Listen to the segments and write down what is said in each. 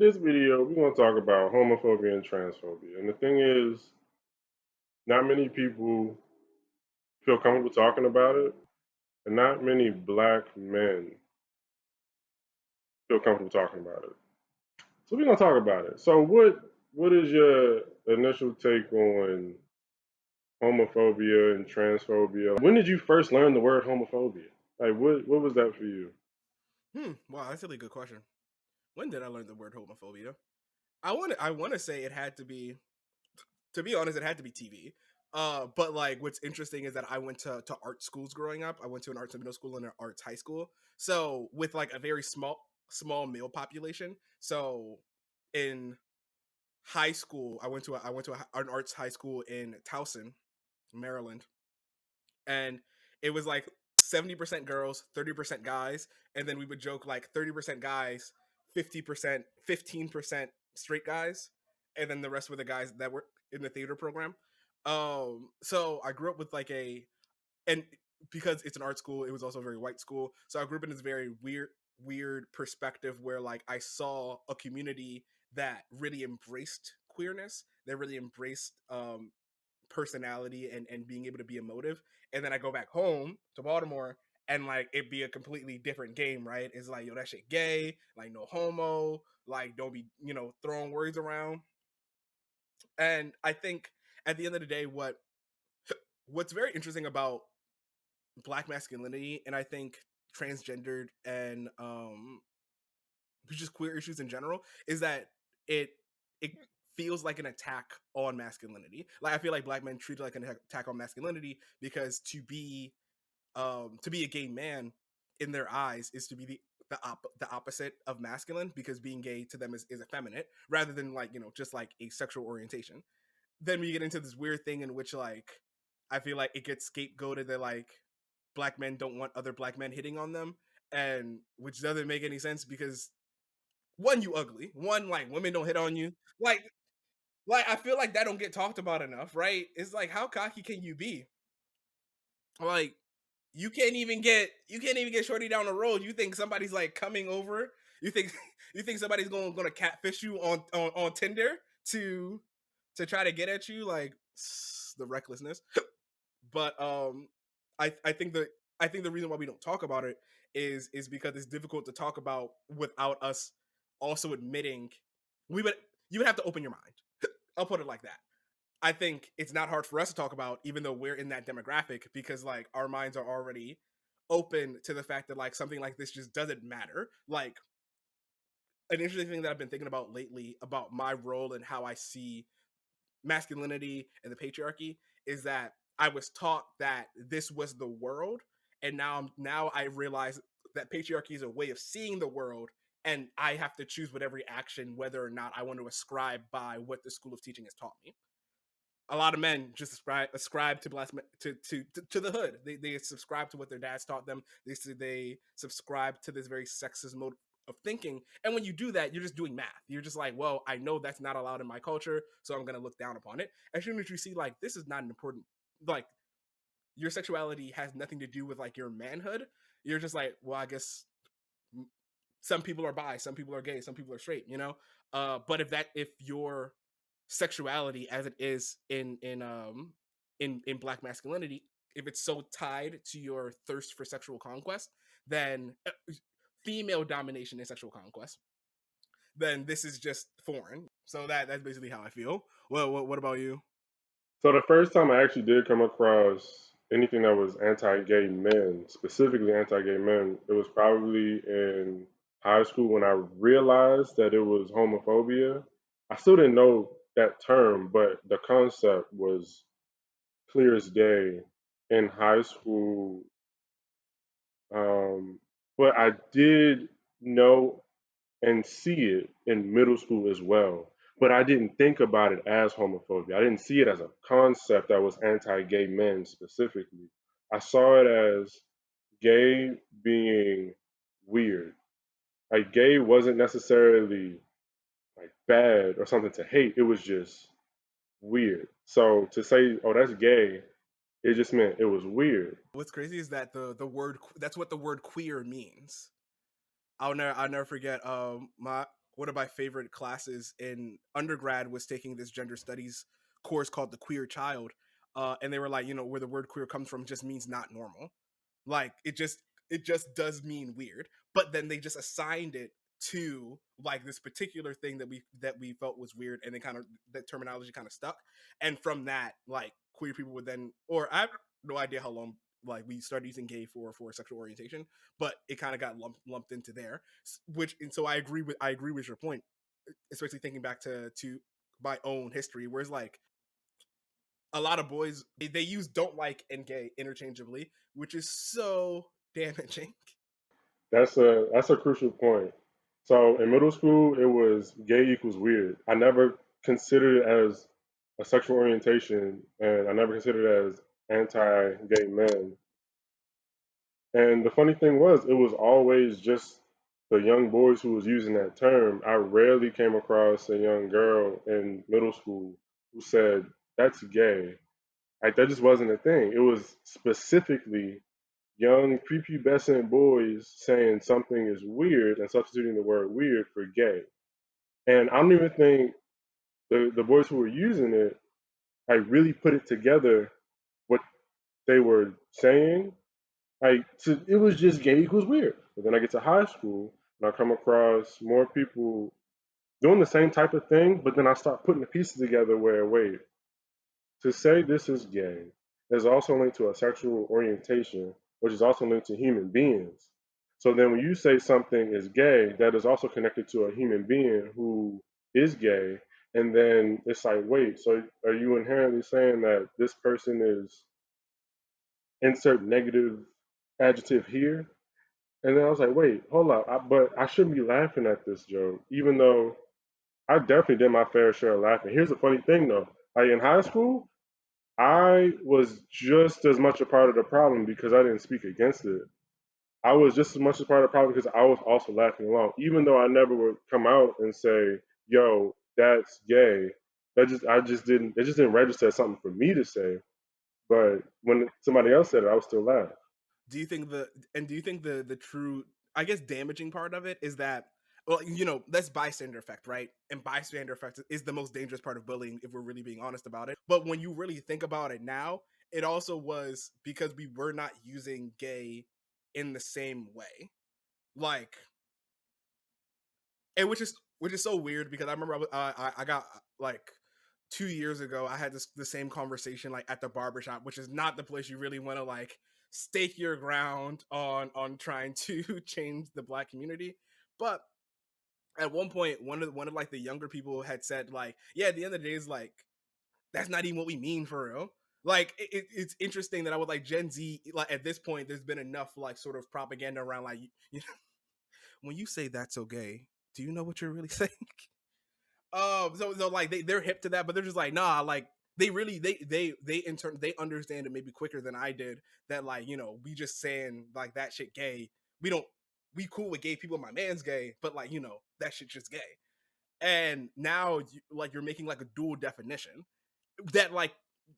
this video, we're going to talk about homophobia and transphobia. And the thing is, not many people feel comfortable talking about it, and not many black men feel comfortable talking about it. So we're going to talk about it. So, what is your initial take on homophobia and transphobia? When did you first learn the word homophobia? Like, what was that for you? Wow, that's a really good question. When did I learn the word homophobia? I want to say it had to be, to be honest, it had to be TV. But like what's interesting is that I went to art schools growing up. I went to an arts middle school and an arts high school. So with like a very small male population. So in high school, an arts high school in Towson, Maryland, and it was like 70% girls, 30% guys, and then we would joke like 30% guys, 50%, 15% straight guys, and then the rest were the guys that were in the theater program. So I grew up with like and because it's an art school, it was also a very white school. So I grew up in this very weird perspective where like I saw a community that really embraced queerness, that really embraced personality and being able to be emotive. And then I go back home to Baltimore and like it be a completely different game, right? It's like, yo, that shit gay, like no homo, like don't be, throwing words around. And I think at the end of the day, what's very interesting about black masculinity and I think transgendered and just queer issues in general is that it feels like an attack on masculinity. Like I feel like black men treat it like an attack on masculinity because to be a gay man in their eyes is to be the opposite of masculine because being gay to them is effeminate rather than like just like a sexual orientation. Then we get into this weird thing in which like I feel like it gets scapegoated that like black men don't want other black men hitting on them, and which doesn't make any sense because one, you ugly. One, like women don't hit on you. Like, like I feel like that don't get talked about enough, right? It's like how cocky can you be? Like, you can't even get shorty down the road. You think somebody's like coming over? You think you think somebody's gonna catfish you on Tinder to try to get at you? Like the recklessness. But I think the reason why we don't talk about it is because it's difficult to talk about without us also admitting we would you would have to open your mind. I'll put it like that. I think it's not hard for us to talk about, even though we're in that demographic, because like our minds are already open to the fact that like something like this just doesn't matter. Like an interesting thing that I've been thinking about lately about my role and how I see masculinity and the patriarchy is that I was taught that this was the world, and now I realize that patriarchy is a way of seeing the world, and I have to choose whatever action whether or not I want to ascribe by what the school of teaching has taught me. A lot of men just ascribe to to the hood. They subscribe to what their dads taught them. They subscribe to this very sexist mode of thinking. And when you do that, you're just doing math. You're just like, well, I know that's not allowed in my culture, so I'm gonna look down upon it. As soon as you see like this is not an important, like your sexuality has nothing to do with like your manhood, you're just like, well, I guess some people are bi, some people are gay, some people are straight, but if your sexuality as it is in black masculinity, if it's so tied to your thirst for sexual conquest, then female domination in sexual conquest, then this is just foreign. So that's basically how I feel. Well, what about you? So the first time I actually did come across anything that was anti-gay men, specifically anti-gay men, it was probably in high school when I realized that it was homophobia. I still didn't know that term, but the concept was clear as day in high school. But I did know and see it in middle school as well. But I didn't think about it as homophobia. I didn't see it as a concept that was anti gay men specifically. I saw it as gay being weird. Like, gay wasn't necessarily like bad or something to hate, it was just weird. So to say, oh, that's gay, it just meant it was weird. What's crazy is that the word that's what the word queer means. I'll never forget my one of my favorite classes in undergrad was taking this gender studies course called the queer child, and they were like, where the word queer comes from just means not normal. Like it just does mean weird. But then they just assigned it to like this particular thing that we felt was weird, and then kind of that terminology kind of stuck. And from that, like queer people would then, or I have no idea how long like we started using gay for sexual orientation, but it kind of got lumped into there. Which and so I agree with your point, especially thinking back to my own history, whereas like a lot of boys they use don't like and gay interchangeably, which is so damaging. That's a crucial point. So in middle school, it was gay equals weird. I never considered it as a sexual orientation, and I never considered it as anti-gay men. And the funny thing was, it was always just the young boys who was using that term. I rarely came across a young girl in middle school who said that's gay. Like that just wasn't a thing. It was specifically young prepubescent boys saying something is weird and substituting the word weird for gay. And I don't even think the boys who were using it like really put it together what they were saying. Like so it was just gay equals weird. But then I get to high school and I come across more people doing the same type of thing, but then I start putting the pieces together where wait, to say this is gay is also linked to a sexual orientation, which is also linked to human beings. So then when you say something is gay, that is also connected to a human being who is gay. And then it's like, wait, so are you inherently saying that this person is insert negative adjective here? And then I was like, wait, hold up. But I shouldn't be laughing at this joke, even though I definitely did my fair share of laughing. Here's the funny thing though. Like in high school, I was just as much a part of the problem because I didn't speak against it. I was just as much a part of the problem because I was also laughing along, even though I never would come out and say, "Yo, that's gay." I just didn't. It just didn't register as something for me to say. But when somebody else said it, I would still laugh. Do you think the true, I guess, damaging part of it is that, well, that's bystander effect, right? And bystander effect is the most dangerous part of bullying if we're really being honest about it. But when you really think about it now, it also was because we were not using gay in the same way. Like, and which is so weird because I remember I got like 2 years ago I had the same conversation like at the barbershop, which is not the place you really want to like stake your ground on trying to change the black community. But at one point, one of like the younger people had said like, yeah, at the end of the day is like that's not even what we mean for real. Like it's interesting that I would like Gen Z, like at this point there's been enough like sort of propaganda around like when you say that's okay, do you know what you're really saying? So like they're hip to that, but they're just like, nah, like they really they in turn they understand it maybe quicker than I did, that like, we just saying like that shit gay. We don't we cool with gay people, my man's gay, but like, that shit just gay. And now like you're making like a dual definition that like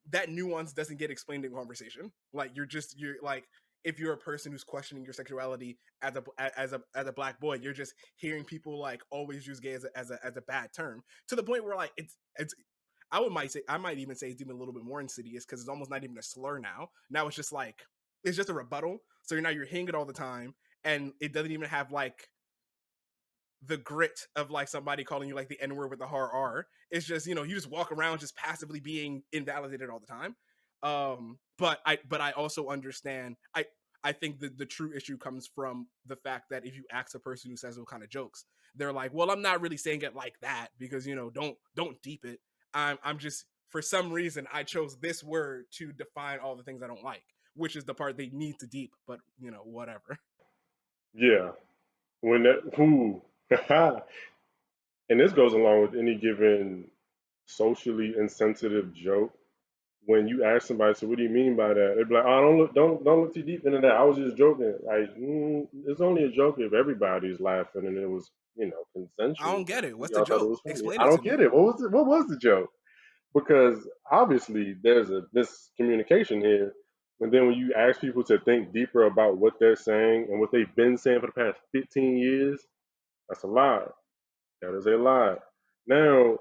that nuance doesn't get explained in conversation. Like you're like, if you're a person who's questioning your sexuality as a black boy, you're just hearing people like always use gay as a bad term, to the point where like it's I might even say it's even a little bit more insidious because it's almost not even a slur now. Now it's just like it's just a rebuttal. So you're hearing it all the time, and it doesn't even have like the grit of like somebody calling you like the N word with the hard R. It's just, you just walk around just passively being invalidated all the time. But I also understand. I think the true issue comes from the fact that if you ask a person who says those kind of jokes, they're like, well, I'm not really saying it like that because don't deep it. I'm just, for some reason I chose this word to define all the things I don't like, which is the part they need to deep. But whatever. Yeah, when that who, and this goes along with any given socially insensitive joke. When you ask somebody, so what do you mean by that? They'd be like, oh, don't look too deep into that. I was just joking. Like, it's only a joke if everybody's laughing and it was, I don't consensual. get it. What's the Y'all thought it joke? was funny. Explain I it to don't me. get it. What was the joke? Because obviously there's a miscommunication here. And then when you ask people to think deeper about what they're saying and what they've been saying for the past 15 years, that's a lie. That is a lot. Now,